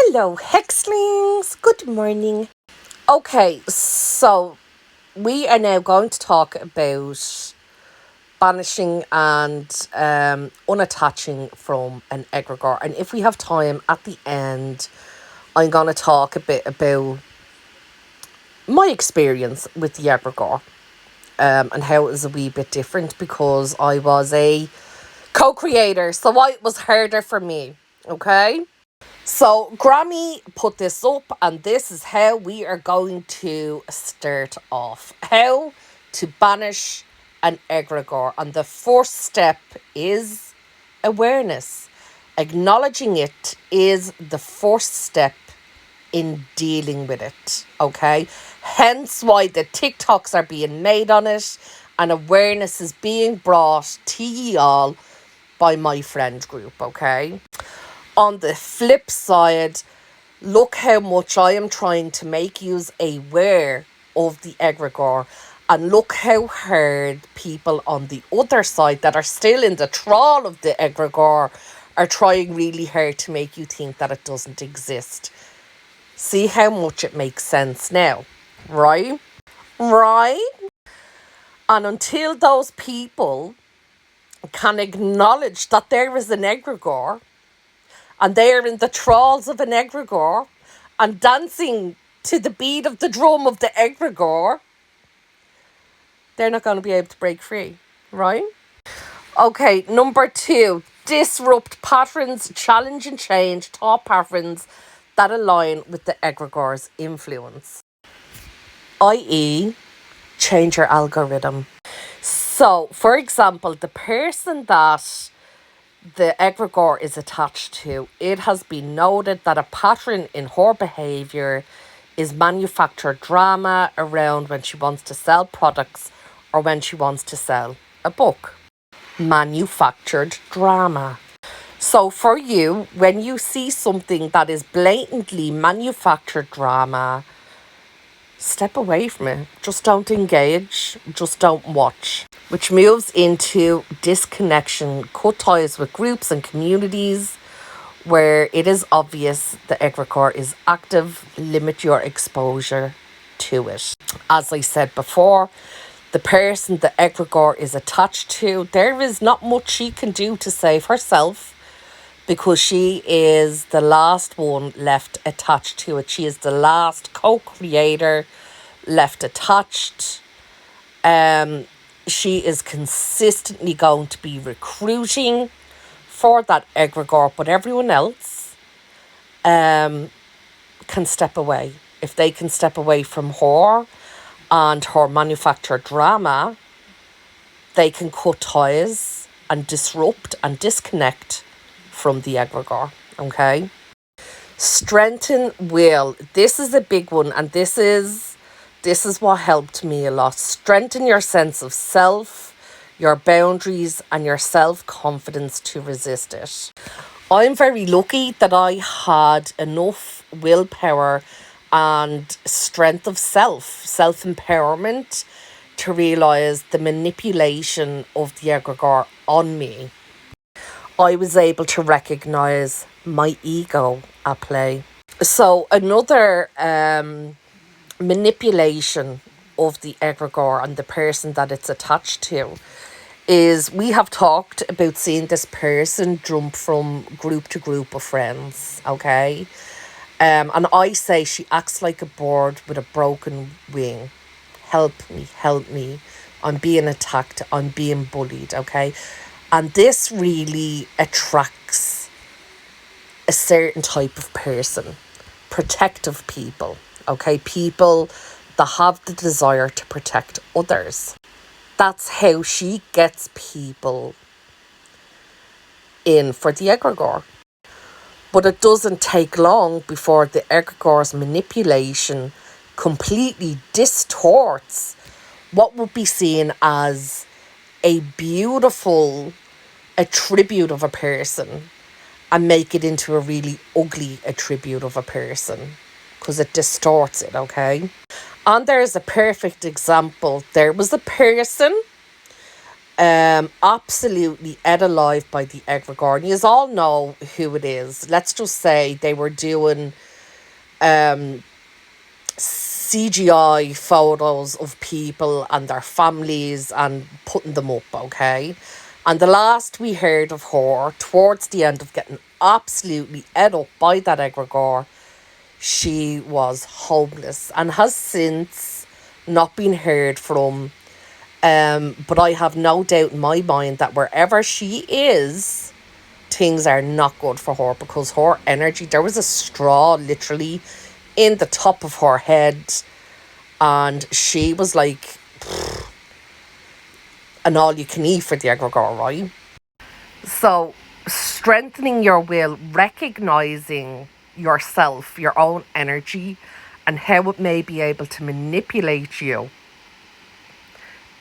Hello, Hexlings. Good morning. Okay, so we are now going to talk about banishing and unattaching from an egregore. And if we have time at the end, I'm going to talk a bit about my experience with the egregore and how it was a wee bit different because I was a co-creator, so why it was harder for me. Okay. So Grammy put this up, and this is how we are going to start off. How to banish an egregore. And the first step is awareness. Acknowledging it is the first step in dealing with it. Okay? Hence why the TikToks are being made on it and awareness is being brought to ye all by my friend group. Okay? On the flip side, look how much I am trying to make you aware of the egregore, and look how hard people on the other side that are still in the trawl of the egregore are trying really hard to make you think that it doesn't exist. See how much it makes sense now, right? Right? And until those people can acknowledge that there is an egregore, and they are in the thralls of an egregore and dancing to the beat of the drum of the egregore, they're not going to be able to break free, right? Okay, number 2, disrupt patterns, challenge and change thought patterns that align with the egregore's influence, i.e., change your algorithm. So, for example, the person that the egregore is attached to, it has been noted that a pattern in her behaviour is manufactured drama around when she wants to sell products or when she wants to sell a book. Manufactured drama. So for you, when you see something that is blatantly manufactured drama, step away from it. Just don't engage. Just don't watch. Which moves into disconnection. Cut ties with groups and communities where it is obvious the egregore is active. Limit your exposure to it. As I said before, the person the egregore is attached to, there is not much she can do to save herself because she is the last one left attached to it. She is the last co-creator left attached. She is consistently going to be recruiting for that egregore, but everyone else can step away. If they can step away from her and her manufactured drama, they can cut ties and disrupt and disconnect from the egregore. Okay? Strengthen will. This is a big one, and this is what helped me a lot. Strengthen your sense of self, your boundaries, and your self-confidence to resist it. I'm very lucky that I had enough willpower and strength of self-empowerment to realise the manipulation of the egregore on me. I was able to recognise my ego at play. So another manipulation of the egregore and the person that it's attached to is we have talked about seeing this person jump from group to group of friends, okay? And I say she acts like a bird with a broken wing. Help me. I'm being attacked. I'm being bullied, okay? And this really attracts a certain type of person. Protective people, okay? People that have the desire to protect others. That's how she gets people in for the egregore. But it doesn't take long before the egregore's manipulation completely distorts what would be seen as a beautiful attribute of a person and make it into a really ugly attribute of a person because it distorts it, okay? And there's a perfect example. There was a person Absolutely ed alive by the Egregore. And you all know who it is. Let's just say they were doing CGI photos of people and their families and putting them up, okay? And the last we heard of her, towards the end of getting absolutely ed up by that Egregore, she was homeless and has since not been heard from. But I have no doubt in my mind that wherever she is, things are not good for her, because her energy, there was a straw literally in the top of her head, and she was like an all you can eat for the Egregore, right? So, strengthening your will, recognizing yourself, your own energy, and how it may be able to manipulate you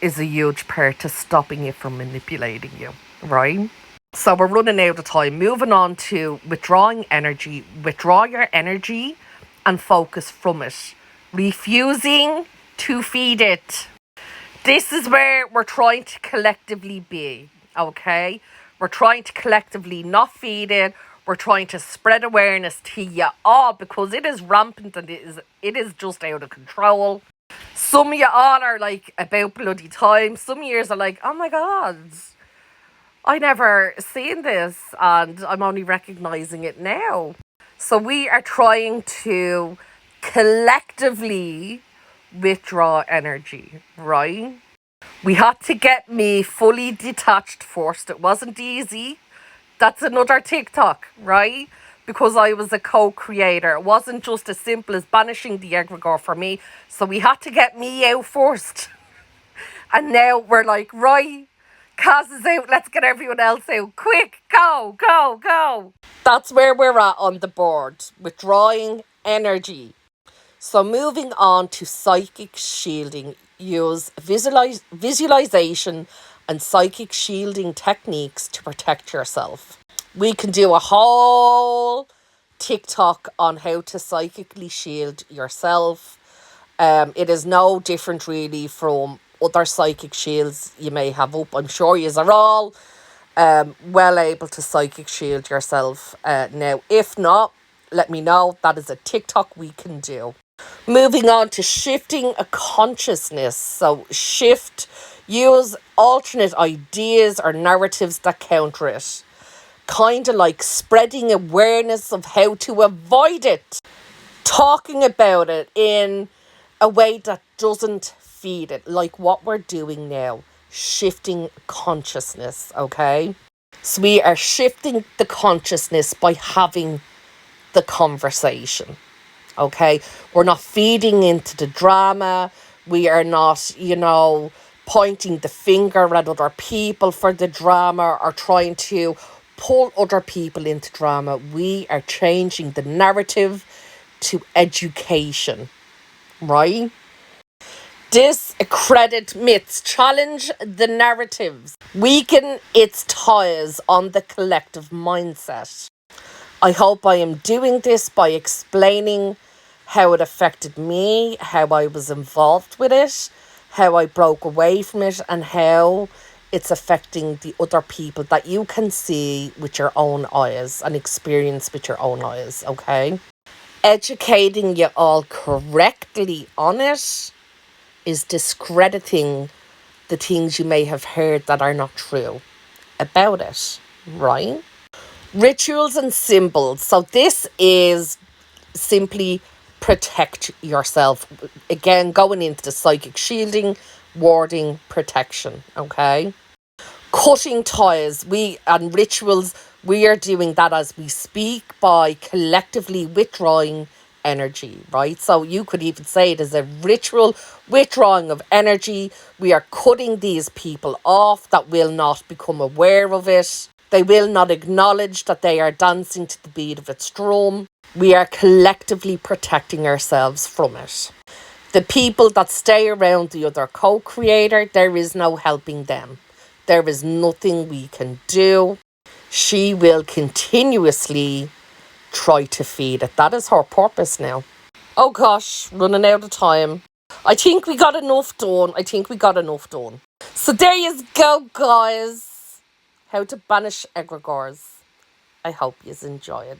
is a huge part to stopping it from manipulating you, right? So we're running out of time. Moving on to withdrawing energy. Withdraw your energy and focus from it. Refusing to feed it. This is where we're trying to collectively be, okay? We're trying to collectively not feed it. We're trying to spread awareness to you all, because it is rampant and it is just out of control. Some of you all are like, about bloody time. Some years are like, oh my God, I never seen this and I'm only recognizing it now. So we are trying to collectively withdraw energy, right? We had to get me fully detached first. It wasn't easy. That's another TikTok, right? Because I was a co-creator. It wasn't just as simple as banishing the Egregore for me. So we had to get me out first. And now we're like, right, Kaz is out, let's get everyone else out. Quick, go, go, go. That's where we're at on the board, withdrawing energy. So moving on to psychic shielding. Use visualization and psychic shielding techniques to protect yourself. We can do a whole TikTok on how to psychically shield yourself. It is no different really from other psychic shields you may have up. I'm sure you are all well able to psychic shield yourself now. If not, let me know. That is a TikTok we can do. Moving on to shifting a consciousness. So use alternate ideas or narratives that counter it. Kind of like spreading awareness of how to avoid it. Talking about it in a way that doesn't feed it, like what we're doing now. Shifting consciousness, okay? So we are shifting the consciousness by having the conversation. Okay, we're not feeding into the drama. We are not, pointing the finger at other people for the drama or trying to pull other people into drama. We are changing the narrative to education, right? Discredit myths, challenge the narratives, weaken its ties on the collective mindset. I hope I am doing this by explaining how it affected me, how I was involved with it, how I broke away from it, and how it's affecting the other people that you can see with your own eyes and experience with your own eyes, okay? Educating you all correctly on it is discrediting the things you may have heard that are not true about it, right? Rituals and symbols. So this is simply protect yourself. Again, going into the psychic shielding, warding, protection, okay? Cutting ties. And rituals, we are doing that as we speak by collectively withdrawing energy, right? So you could even say it as a ritual withdrawing of energy. We are cutting these people off that will not become aware of it. They will not acknowledge that they are dancing to the beat of its drum. We are collectively protecting ourselves from it. The people that stay around the other co-creator, there is no helping them. There is nothing we can do. She will continuously try to feed it. That is her purpose now. Oh gosh, running out of time. I think we got enough done. So there you go, guys. How to banish egregores. I hope you enjoyed.